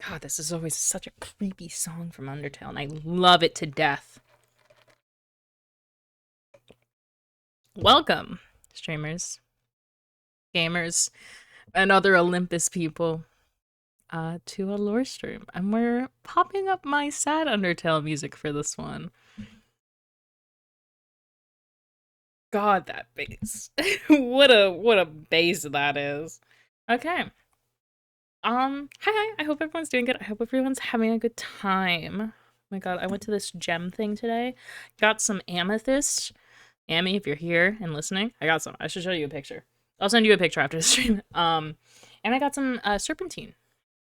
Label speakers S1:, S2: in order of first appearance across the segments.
S1: God, this is always such a creepy song from Undertale, and I love it to death. Welcome, streamers, gamers, and other Olympus people, to a lore stream. And we're popping up my sad Undertale music for this one. God, that bass. what a bass that is. Okay. Hi, I hope everyone's doing good. I hope everyone's having a good time. Oh my god, I went to this gem thing today. Got some amethyst. Amy, if you're here and listening, I got some. I should show you a picture. I'll send you a picture after the stream. And I got some serpentine.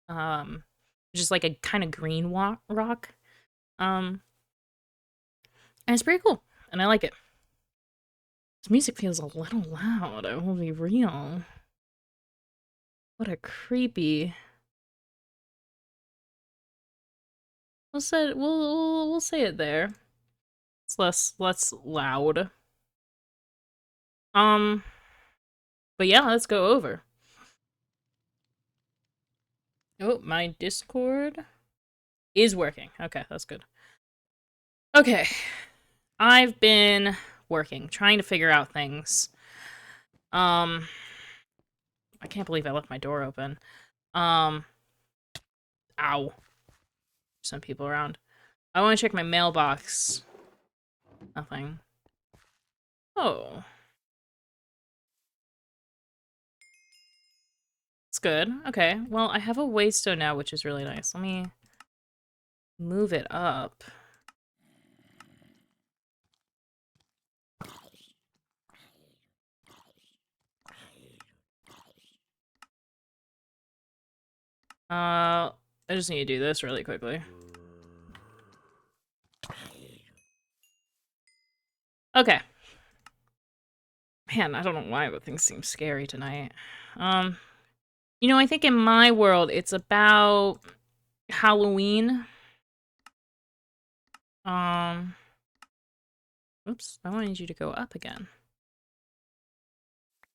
S1: Just like a kind of green rock. And it's pretty cool, and I like it. This music feels a little loud. I will be real. What a creepy. We'll say it there. It's less loud. But yeah, let's go over. Oh, my Discord is working. Okay, that's good. Okay. I've been working, trying to figure out things. I can't believe I left my door open. Ow. Some people around. I want to check my mailbox. Nothing. Oh. It's good. Okay. Well, I have a waystone now, which is really nice. Let me move it up. I just need to do this really quickly. Okay. Man, I don't know why, but things seem scary tonight. You know, I think in my world, it's about Halloween. Oops, I wanted you to go up again.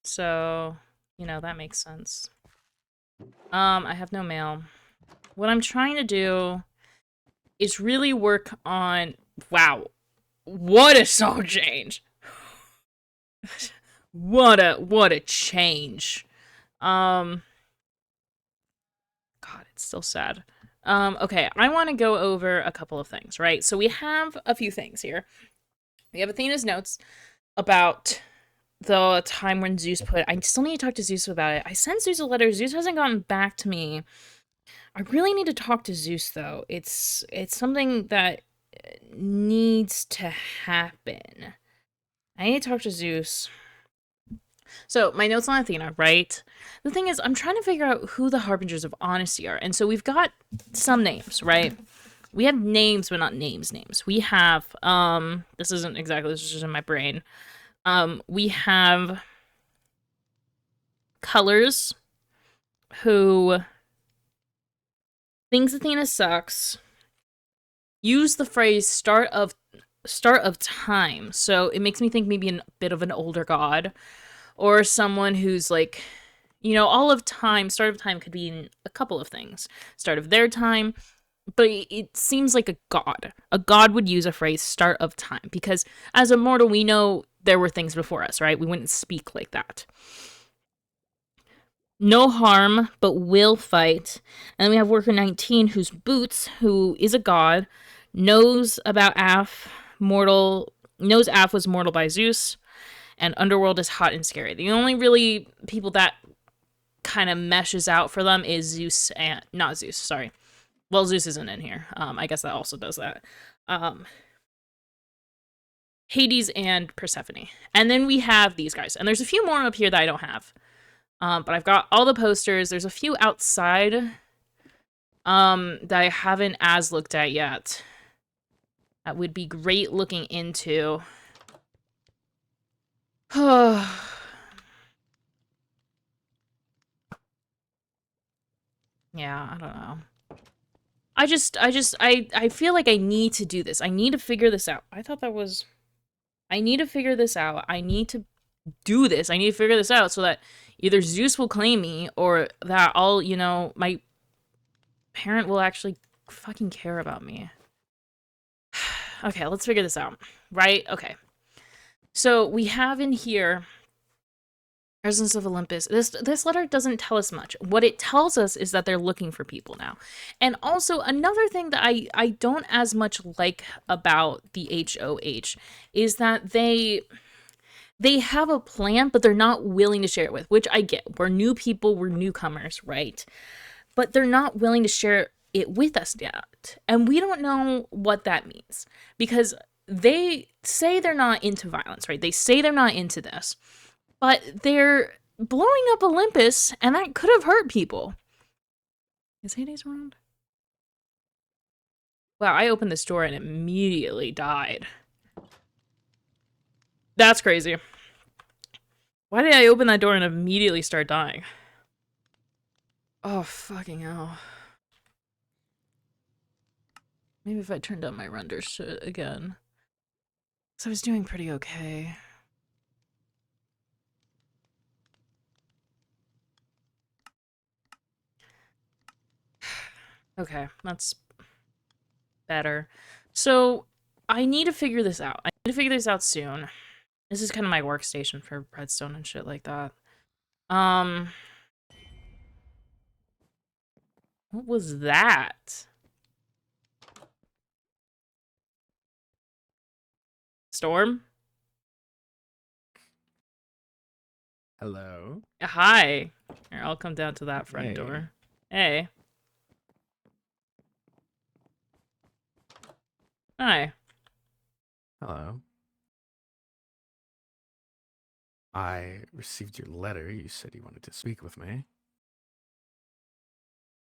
S1: So, you know, that makes sense. I have no mail. What I'm trying to do is really work on... Wow. What a song change. what a change. God, it's still sad. Okay, I want to go over a couple of things, right? So we have a few things here. We have Athena's notes about the time when Zeus put... I still need to talk to Zeus about it. I sent Zeus a letter. Zeus hasn't gotten back to me. I really need to talk to Zeus, though. It's something that needs to happen. I need to talk to Zeus. So, my notes on Athena, right? The thing is, I'm trying to figure out who the Harbingers of Honesty are. And so we've got some names, right? We have names, but not names. We have, this isn't exactly, this is just in my brain. We have Colors, who thinks Athena sucks, use the phrase start of time. So it makes me think maybe a bit of an older god, or someone who's like, you know, all of time, start of time could be a couple of things. Start of their time, but it seems like a god. A god would use a phrase start of time, because as a mortal, we know there were things before us, right? We wouldn't speak like that. No harm, but will fight. And then we have Worker 19, who's Boots, who is a god, knows about Af, knows Af was mortal by Zeus, and Underworld is hot and scary. The only really people that kind of meshes out for them is Zeus and... Not Zeus, sorry. Well, Zeus isn't in here. I guess that also does that. Hades and Persephone. And then we have these guys. And there's a few more up here that I don't have. But I've got all the posters. There's a few outside that I haven't as looked at yet. That would be great looking into. Yeah, I don't know. I feel like I need to do this. I need to figure this out. I thought that was... I need to figure this out. I need to do this. I need to figure this out so that either Zeus will claim me, or that I'll, you know, my parent will actually fucking care about me. Okay, let's figure this out. Right? Okay. So we have in here Presence of Olympus. This letter doesn't tell us much. What it tells us is that they're looking for people now. And also another thing that I don't as much like about the HOH is that they have a plan, but they're not willing to share it with, which I get. We're new people, we're newcomers, right? But they're not willing to share it with us yet. And we don't know what that means because they say they're not into violence, right? They say they're not into this, but they're blowing up Olympus, and that could have hurt people. Is Hades around? Wow, I opened this door and immediately died. That's crazy. Why did I open that door and immediately start dying? Oh, fucking hell. Maybe if I turned up my render shit again. So I was doing pretty okay. Okay, that's better. So I need to figure this out. I need to figure this out soon. This is kind of my workstation for Redstone and shit like that. What was that? Storm?
S2: Hello.
S1: Hi. Here, I'll come down to that front
S2: Hey.
S1: door. Hey. Hi.
S2: Hello. I received your letter. You said you wanted to speak with me.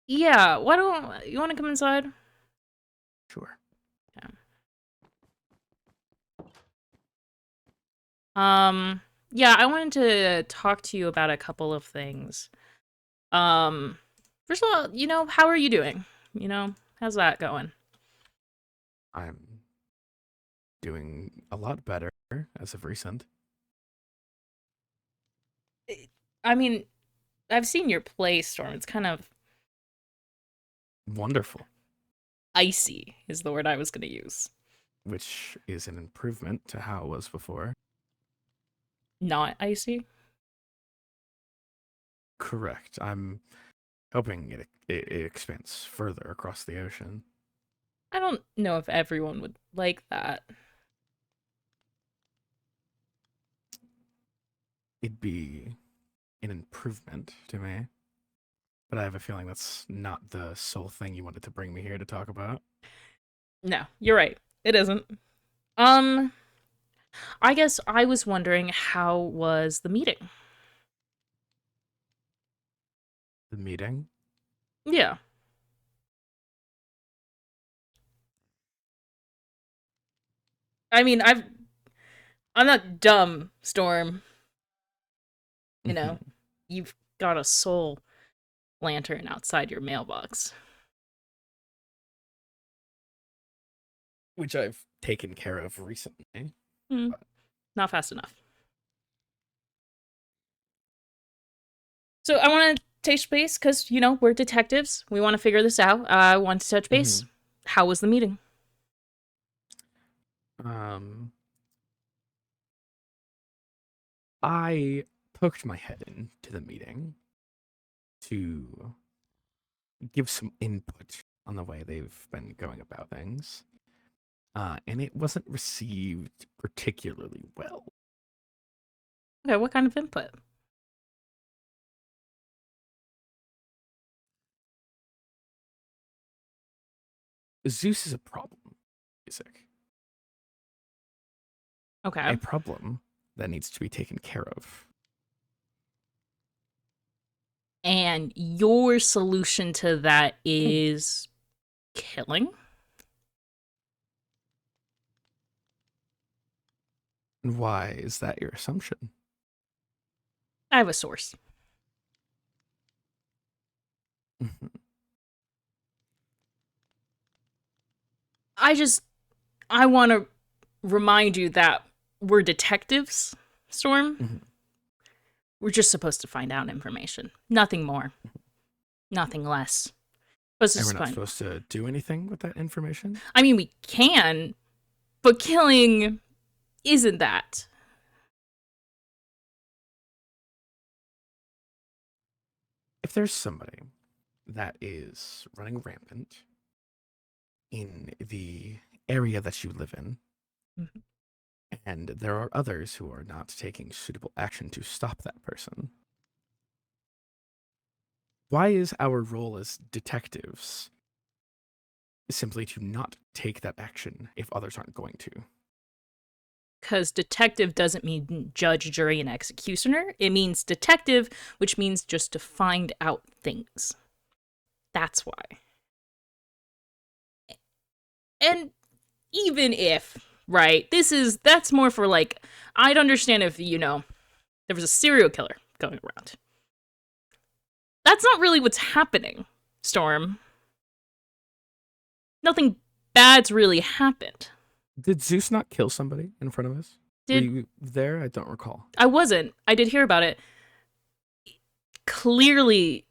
S1: Yeah, why don't you want to come inside?
S2: Sure.
S1: Yeah, I wanted to talk to you about a couple of things. First of all, how are you doing? How's that going?
S2: I'm doing a lot better as of recent.
S1: I mean, I've seen your play, Storm. It's kind of
S2: Wonderful.
S1: icy, is the word I was going to use.
S2: Which is an improvement to how it was before.
S1: Not icy?
S2: Correct. I'm hoping it expands further across the ocean.
S1: I don't know if everyone would like that.
S2: It'd be an improvement to me. But I have a feeling that's not the sole thing you wanted to bring me here to talk about.
S1: No, you're right. It isn't. I guess I was wondering, how was the meeting?
S2: The meeting?
S1: Yeah. I mean, I'm not dumb, Storm. You've got a soul lantern outside your mailbox.
S2: Which I've taken care of recently.
S1: Not fast enough. So I want to touch base because, we're detectives. We want to figure this out. I want to touch base. How was the meeting?
S2: I poked my head into the meeting to give some input on the way they've been going about things. And it wasn't received particularly well.
S1: Okay, what kind of input?
S2: Zeus is a problem, Isaac.
S1: Okay.
S2: A problem that needs to be taken care of.
S1: And your solution to that is killing?
S2: And why is that your assumption?
S1: I have a source. I want to remind you that we're detectives, Storm. We're just supposed to find out information. Nothing more. Nothing less. But this
S2: And
S1: is
S2: we're not
S1: fine.
S2: supposed to do anything with that information?
S1: I mean, we can, but killing isn't that.
S2: If there's somebody that is running rampant in the area that you live in,
S1: Mhm.
S2: and there are others who are not taking suitable action to stop that person, why is our role as detectives simply to not take that action if others aren't going to?
S1: Because detective doesn't mean judge, jury, and executioner. It means detective, which means just to find out things. That's why. And even if, right, that's more for like, I'd understand if, there was a serial killer going around. That's not really what's happening, Storm. Nothing bad's really happened.
S2: Did Zeus not kill somebody in front of us? Were you there? I don't recall.
S1: I wasn't. I did hear about it. Clearly,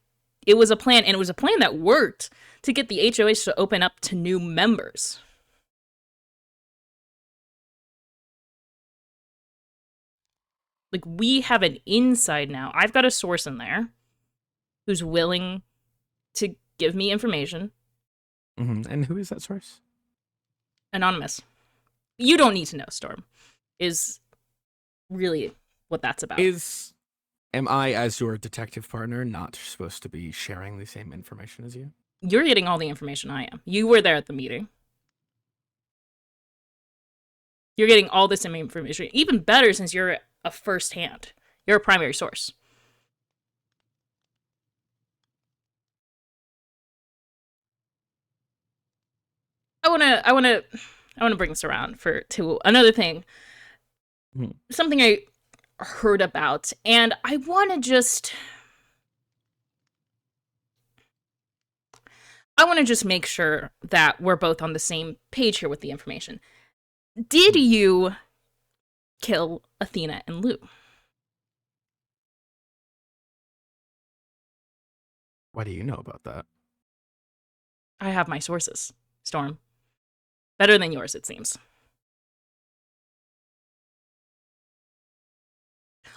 S1: it was a plan, and it was a plan that worked to get the HOH to open up to new members. Like, we have an inside now. I've got a source in there who's willing to give me information.
S2: Mm-hmm. And who is that source?
S1: Anonymous. You don't need to know, Storm, is really what that's about.
S2: Am I, as your detective partner, not supposed to be sharing the same information as you?
S1: You're getting all the information I am. You were there at the meeting. You're getting all this information. Even better since you're a first hand. You're a primary source. I wanna bring this around to another thing.
S2: Hmm.
S1: Something I heard about, and I wanna just make sure that we're both on the same page here with the information. Did you kill Athena and Lou?
S2: Why do you know about that?
S1: I have my sources, Storm. Better than yours, it seems.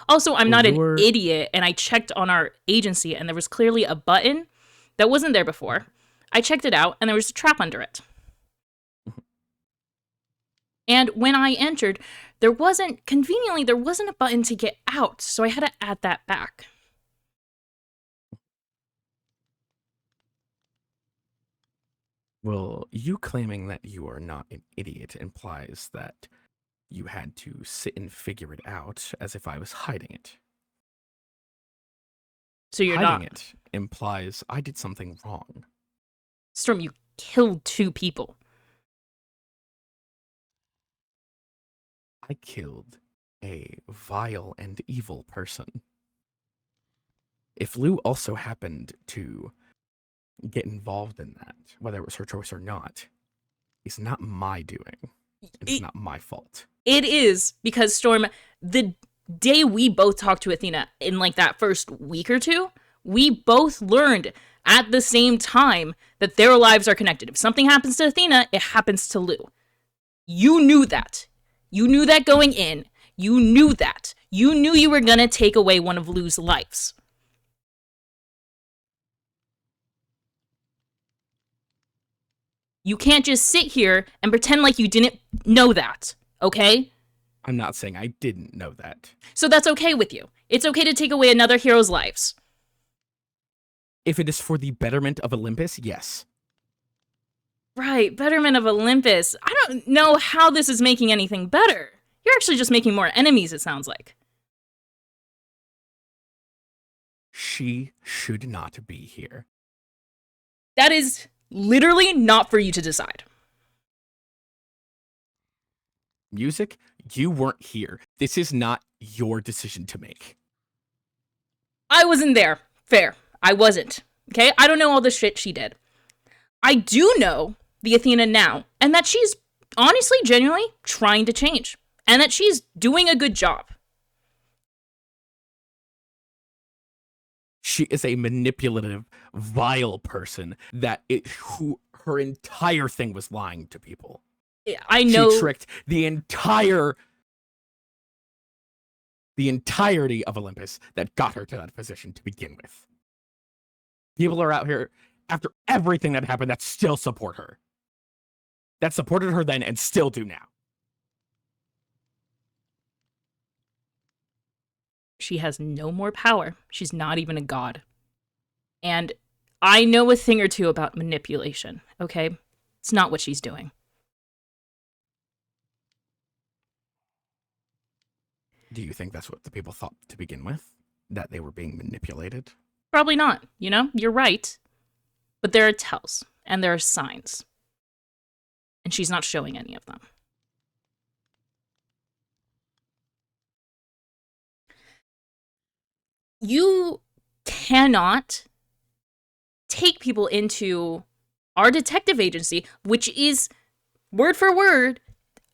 S1: Also, I'm not an idiot, and I checked on our agency, and there was clearly a button that wasn't there before. I checked it out, and there was a trap under it. And when I entered, conveniently, there wasn't a button to get out, so I had to add that back.
S2: Well, you claiming that you are not an idiot implies that you had to sit and figure it out as if I was hiding it.
S1: So you're
S2: hiding
S1: not.
S2: it implies I did something wrong.
S1: Storm, you killed 2 people.
S2: I killed a vile and evil person. If Lou also happened to get involved in that, whether it was her choice or not, it's not my doing. It's not my fault.
S1: It is, because Storm, the day we both talked to Athena in like that first week or two, we both learned at the same time that their lives are connected. If something happens to Athena, it happens to Lou. You knew that. You knew that going in. You knew that. You knew you were gonna take away one of Lou's lives. You can't just sit here and pretend like you didn't know that, okay?
S2: I'm not saying I didn't know that.
S1: So that's okay with you. It's okay to take away another hero's lives.
S2: If it is for the betterment of Olympus, yes.
S1: Right, betterment of Olympus. I don't know how this is making anything better. You're actually just making more enemies, it sounds like.
S2: She should not be here.
S1: That is literally not for you to decide.
S2: Music, you weren't here. This is not your decision to make.
S1: I wasn't there. Fair. I wasn't. Okay? I don't know all the shit she did. I do know the Athena now, and that she's honestly, genuinely trying to change, and that she's doing a good job.
S2: She is a manipulative, vile person who her entire thing was lying to people.
S1: I know.
S2: She tricked the entirety of Olympus that got her to that position to begin with. People are out here, after everything that happened, that still support her. That supported her then and still do now.
S1: She has no more power. She's not even a god. And I know a thing or two about manipulation, okay? It's not what she's doing.
S2: Do you think that's what the people thought to begin with? That they were being manipulated?
S1: Probably not, you know? You're right. But there are tells, and there are signs. And she's not showing any of them. You cannot take people into our detective agency, which is, word for word,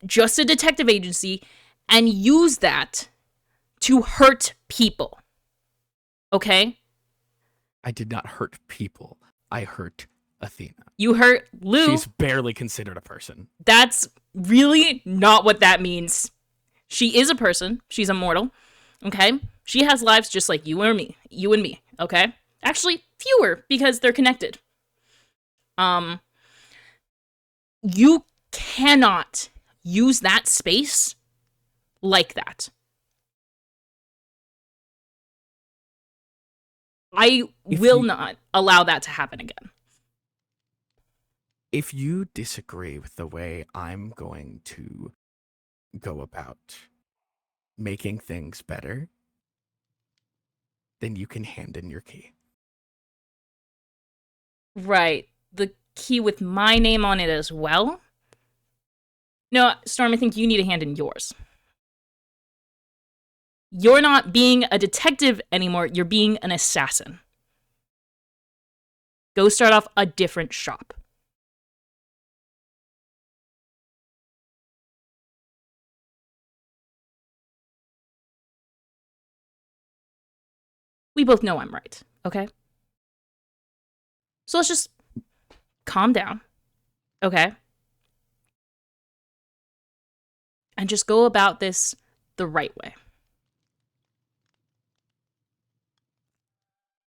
S1: just a detective agency, and use that to hurt people. Okay?
S2: I did not hurt people. I hurt Athena.
S1: You hurt Lou.
S2: She's barely considered a person.
S1: That's really not what that means. She is a person. She's immortal. Okay? She has lives just like you and me. You and me. Okay? Actually, fewer because they're connected. You cannot use that space like that. I will not allow that to happen again.
S2: If you disagree with the way I'm going to go about making things better, then you can hand in your key.
S1: Right. The key with my name on it as well? No, Storm, I think you need to hand in yours. You're not being a detective anymore. You're being an assassin. Go start off a different shop. We both know I'm right, okay? So let's just calm down, okay? And just go about this the right way.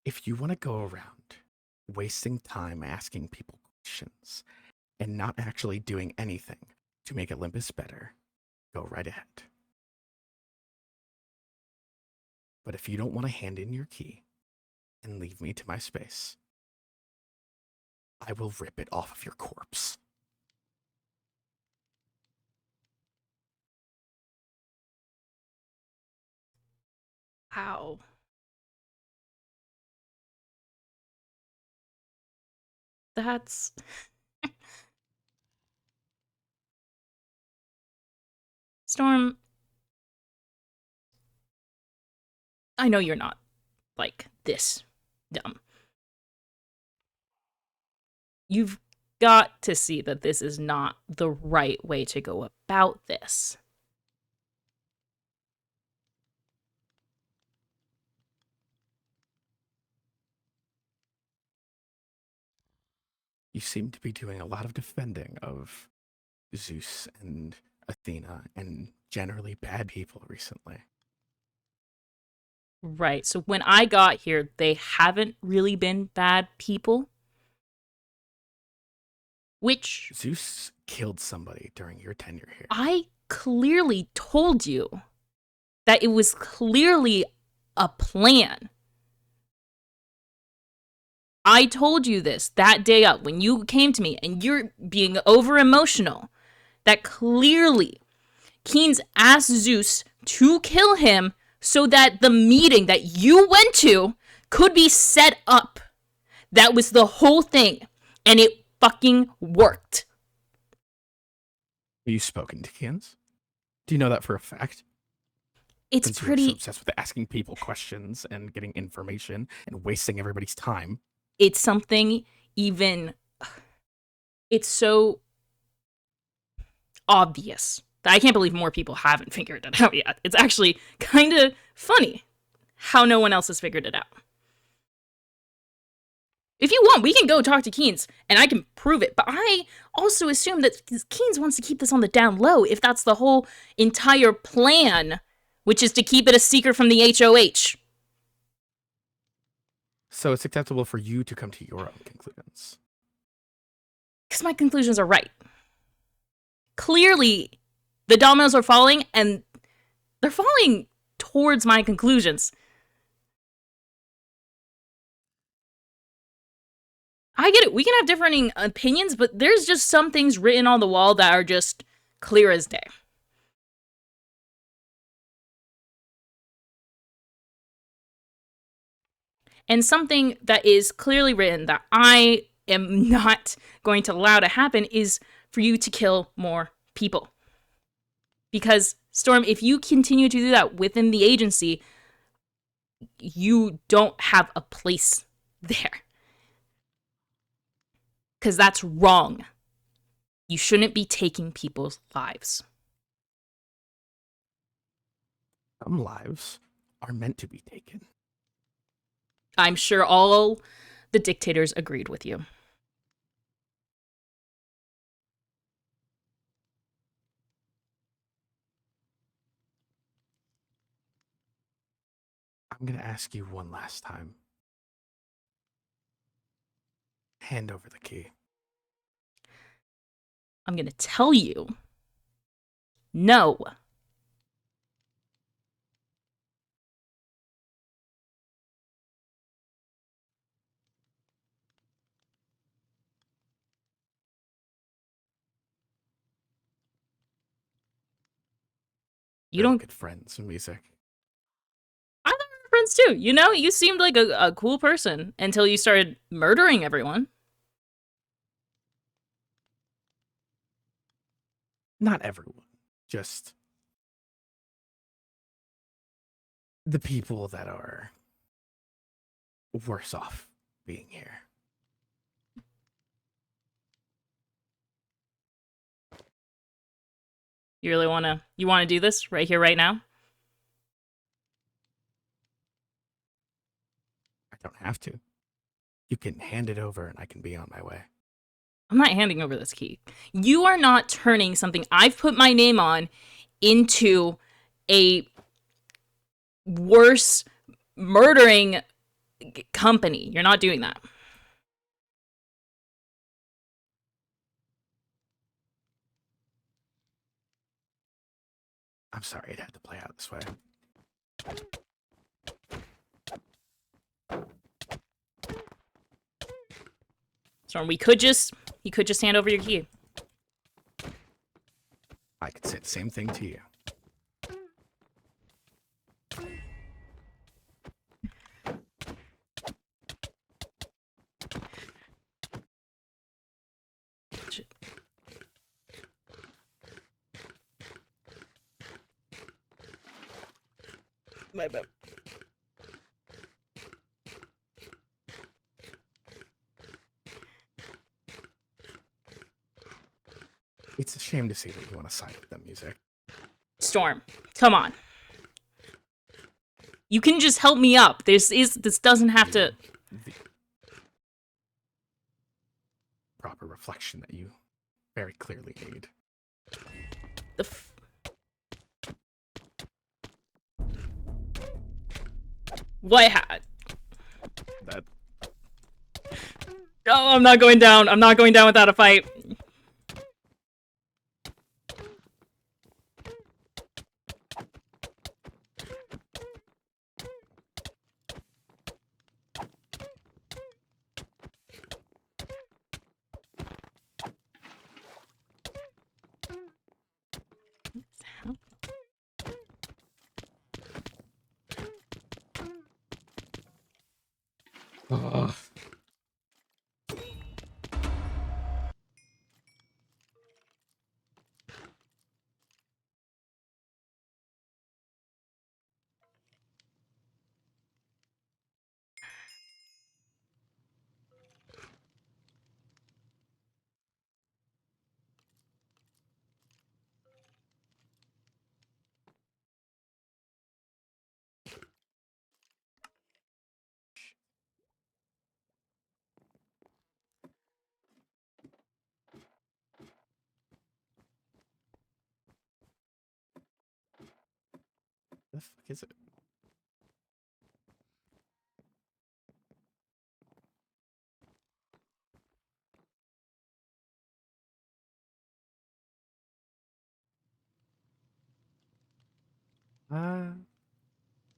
S2: If you want to go around wasting time asking people questions and not actually doing anything to make Olympus better, go right ahead. But if you don't want to hand in your key and leave me to my space, I will rip it off of your corpse.
S1: Wow. That's... Storm, I know you're not, like, this dumb. You've got to see that this is not the right way to go about this.
S2: You seem to be doing a lot of defending of Zeus and Athena and generally bad people recently.
S1: Right, so when I got here, they haven't really been bad people. Which...
S2: Zeus killed somebody during your tenure here.
S1: I clearly told you that it was clearly a plan. I told you this that day up when you came to me and you're being over emotional. That clearly Keen's asked Zeus to kill him so that the meeting that you went to could be set up. That was the whole thing. And it fucking worked.
S2: Have you spoken to Keen's? Do you know that for a fact?
S1: It's
S2: Since
S1: pretty...
S2: you're so obsessed with asking people questions and getting information and wasting everybody's time.
S1: It's something even... It's so obvious that I can't believe more people haven't figured it out yet. It's actually kind of funny how no one else has figured it out. If you want, we can go talk to Keynes, and I can prove it. But I also assume that Keynes wants to keep this on the down low, if that's the whole entire plan, which is to keep it a secret from the HOH.
S2: So it's acceptable for you to come to your own conclusions.
S1: Because my conclusions are right. Clearly, the dominoes are falling, and they're falling towards my conclusions. I get it. We can have differing opinions, but there's just some things written on the wall that are just clear as day. And something that is clearly written that I am not going to allow to happen is for you to kill more people. Because, Storm, if you continue to do that within the agency, you don't have a place there. Because that's wrong. You shouldn't be taking people's lives.
S2: Some lives are meant to be taken.
S1: I'm sure all the dictators agreed with you.
S2: I'm going to ask you one last time. Hand over the key.
S1: I'm going to tell you, no. You
S2: Really
S1: don't.
S2: good friends in music.
S1: I thought we were friends too. You know, you seemed like a cool person until you started murdering everyone.
S2: Not everyone, just the people that are worse off being here.
S1: You really wanna do this right here, right now?
S2: I don't have to. You can hand it over and I can be on my way.
S1: I'm not handing over this key. You are not turning something I've put my name on into a worse murdering company. You're not doing that.
S2: I'm sorry it had to play out this way.
S1: Storm, you could just hand over your key.
S2: I could say the same thing to you.
S1: My bad.
S2: It's a shame to see that you want to side with them music.
S1: Storm, come on. You can just help me up. This doesn't have to.
S2: The proper reflection that you very clearly need.
S1: What hat?
S2: That
S1: Oh, I'm not going down. I'm not going down without a fight.
S2: Ugh. the fuck is it?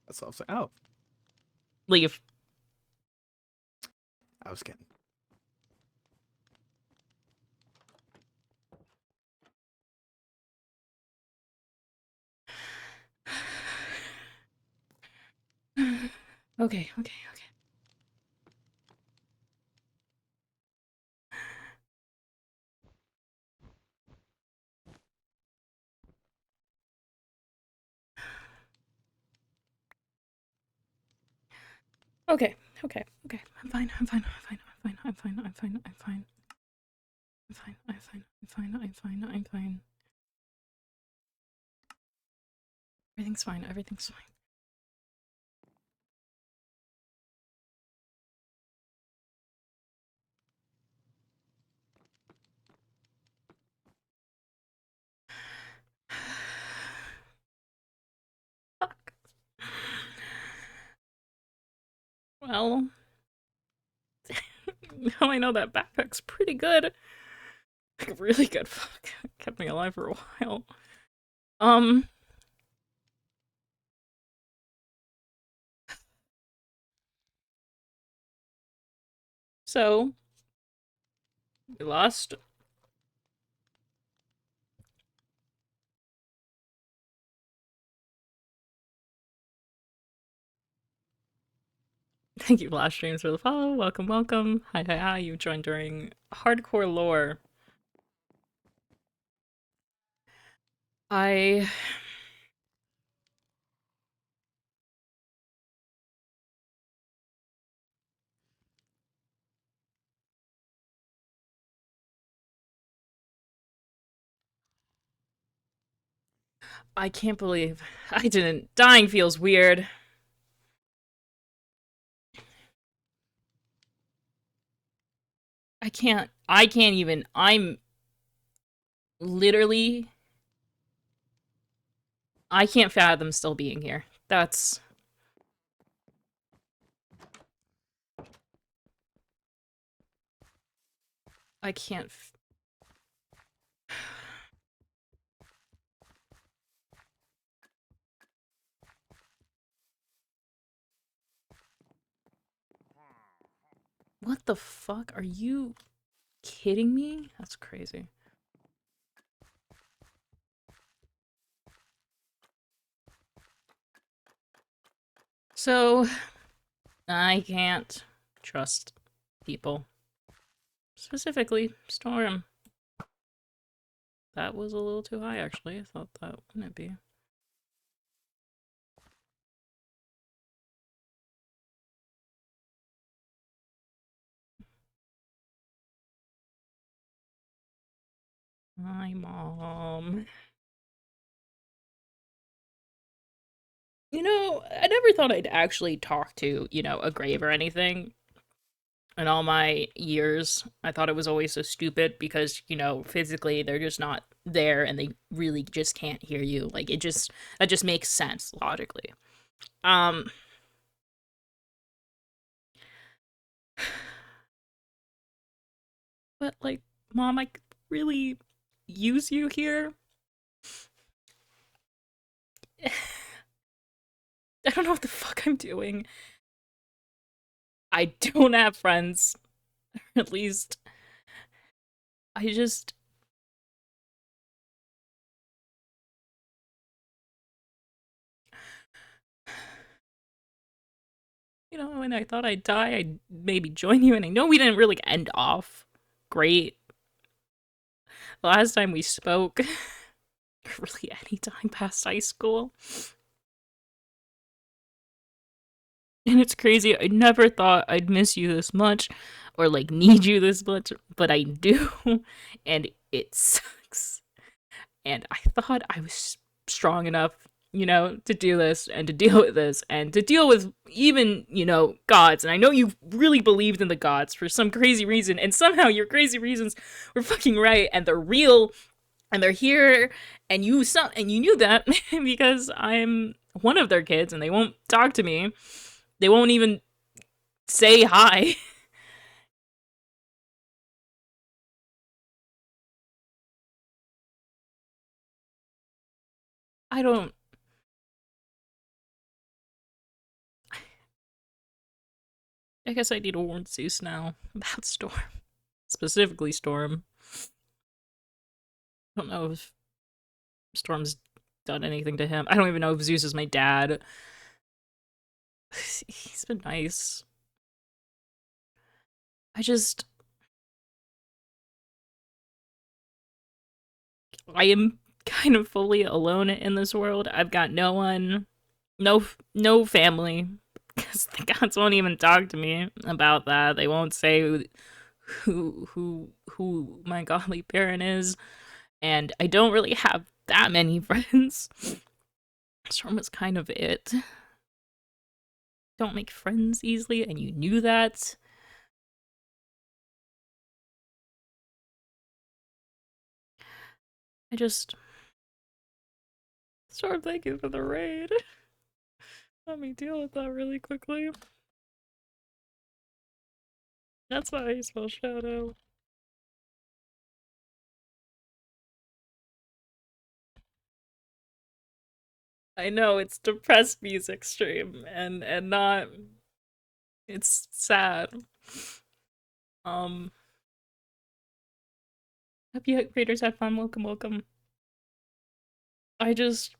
S2: That's all. Oh,
S1: Leave.
S2: I was kidding.
S1: Okay, okay, okay. Okay, okay, okay. I'm fine, I'm fine, I'm fine, I'm fine, I'm fine, I'm fine, I'm fine. I'm fine, I'm fine, I'm fine, I'm fine, I'm fine. Everything's fine, everything's fine. Fuck. Well, now I know that backpack's pretty good. Like, really good. Fuck. Kept me alive for a while. Um. So, we lost. Thank you, Blast Streams, for the follow. Welcome, welcome. Hi, hi, hi. You joined during hardcore lore. I can't believe I didn't. Dying feels weird. I can't even. I'm literally. I can't fathom still being here. That's. I can't. What the fuck? Are you kidding me? That's crazy. So, I can't trust people. Specifically, Storm. That was a little too high, actually. I thought that wouldn't be. My mom. You know, I never thought I'd actually talk to, a grave or anything. In all my years, I thought it was always so stupid because, physically they're just not there and they really just can't hear you. Like that just makes sense logically. Um but like, Mom, I could really use you here. I don't know what the fuck I'm doing. I don't have friends. At least I just when I thought I'd die, I'd maybe join you, and I know we didn't really end off great. The last time we spoke, really any time past high school. And it's crazy, I never thought I'd miss you this much, or like need you this much, but I do, and it sucks. And I thought I was strong enough, to do this and to deal with this and to deal with even, gods. And I know you really believed in the gods for some crazy reason, and somehow your crazy reasons were fucking right and they're real and they're here, and you knew that because I'm one of their kids, and they won't talk to me. They won't even say hi. I don't. I guess I need to warn Zeus now about Storm. Specifically, Storm. I don't know if Storm's done anything to him. I don't even know if Zeus is my dad. He's been nice. I am kind of fully alone in this world. I've got no one, no family, because the gods won't even talk to me about that. They won't say who my godly parent is, and I don't really have that many friends. Storm was kind of it. Don't make friends easily, and you knew that. I just Storm, thank you for the raid. Let me deal with that really quickly. That's why I spell shadow. I know it's depressed music stream and not, it's sad. Hope you creators have fun. Welcome, welcome. That's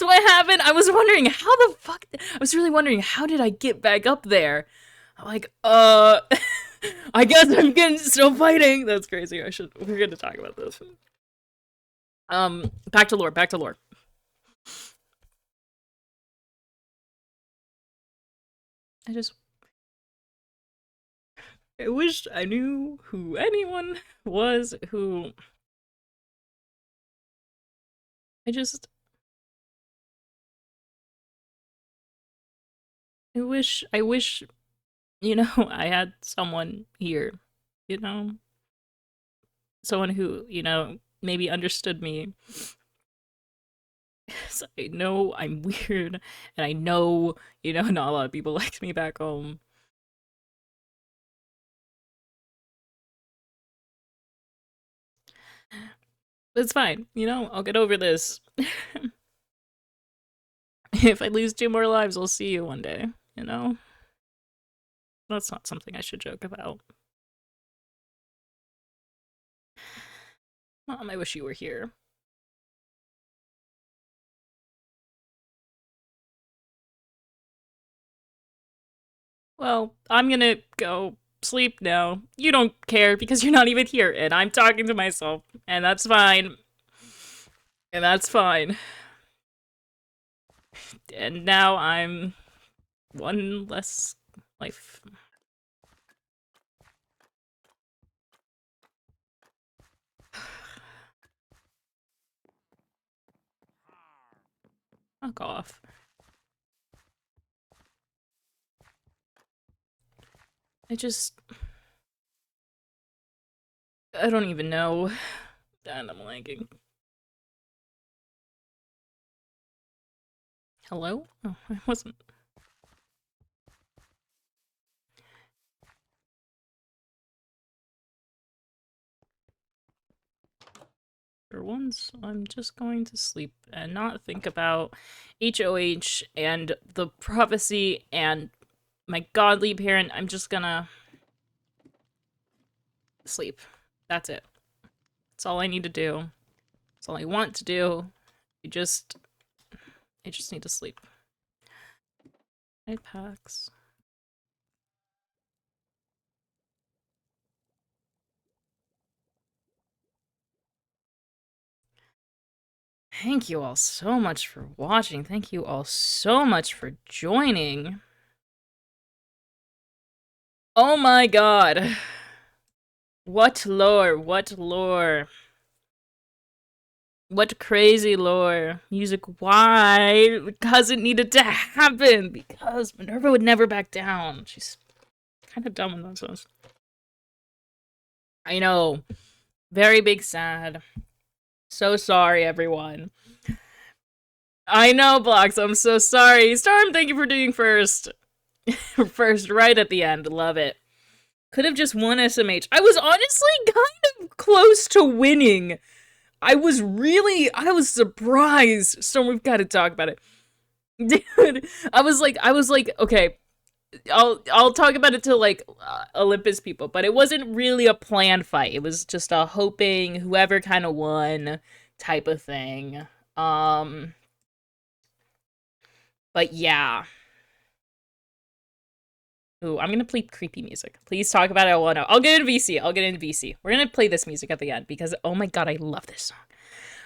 S1: what happened. I was wondering how the fuck. I was really wondering how did I get back up there. I'm like, I guess I'm getting still fighting. That's crazy. We're gonna talk about this. Back to lore. Back to lore. I wish I knew who anyone was who. I wish, you know, I had someone here, you know? Someone who, you know, maybe understood me. So I know I'm weird, and I know, you know, not a lot of people liked me back home. It's fine, you know, I'll get over this. If I lose 2 more lives, I'll see you one day, you know? That's not something I should joke about. Mom, I wish you were here. Well, I'm gonna go sleep now. You don't care because you're not even here, and I'm talking to myself, and that's fine. And that's fine. And now I'm one less life. Fuck off. I don't even know. And I'm lagging. Hello? Oh, I wasn't. For once, I'm just going to sleep and not think about HOH and the prophecy and my godly parent. I'm just gonna sleep. That's it. That's all I need to do. That's all I want to do. I just need to sleep. Night packs. Thank you all so much for watching. Thank you all so much for joining. Oh my god. What lore? What lore? What crazy lore? Music, why? Because it needed to happen. Because Minerva would never back down. She's kind of dumb in that sense. I know. Very big sad. So sorry, everyone. I know, Blocks. I'm so sorry. Storm, thank you for doing first. First, right at the end. Love it. Could have just won SMH. I was honestly kind of close to winning. I was surprised. Storm, we've got to talk about it. Dude, I was like, okay, I'll talk about it to like Olympus people, but it wasn't really a planned fight. It was just a hoping whoever kind of won type of thing. Um, but yeah. Ooh, I'm gonna play creepy music. Please talk about it. I wanna. I'll get into VC. I'll get into VC. We're gonna play this music at the end because oh my god, I love this song.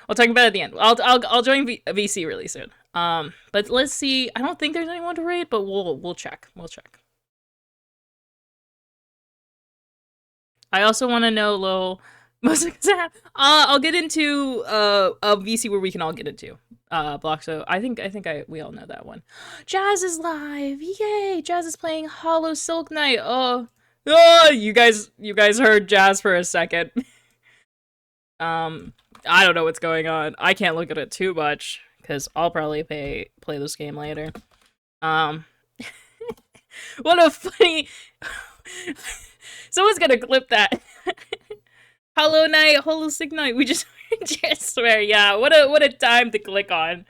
S1: We'll talk about it at the end. I'll join VC really soon. But let's see. I don't think there's anyone to raid, but we'll check. We'll check. I also want to know, Lil. I'll get into a VC where we can all get into block. So I think we all know that one. Jazz is live, yay! Jazz is playing Hollow Silk Knight. Oh, you guys heard Jazz for a second. I don't know what's going on. I can't look at it too much because I'll probably play this game later. What a funny. Someone's gonna clip that. Hollow Knight, Hollow Silk Knight. We just swear, yeah. What a time to click on.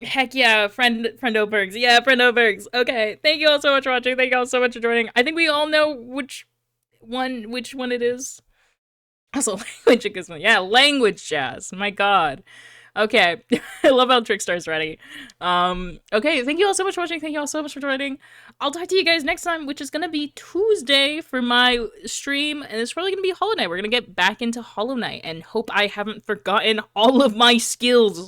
S1: Heck yeah, Friendo Bergs. Yeah, Friendo Bergs. Okay, thank you all so much for watching. Thank you all so much for joining. I think we all know which one it is. Also, language, yeah, language Jazz. My god. Okay, I love how Trickstar's ready. Okay, thank you all so much for watching. Thank you all so much for joining. I'll talk to you guys next time, which is gonna be Tuesday for my stream, and it's probably gonna be Hollow Knight. We're gonna get back into Hollow Knight, and hope I haven't forgotten all of my skills.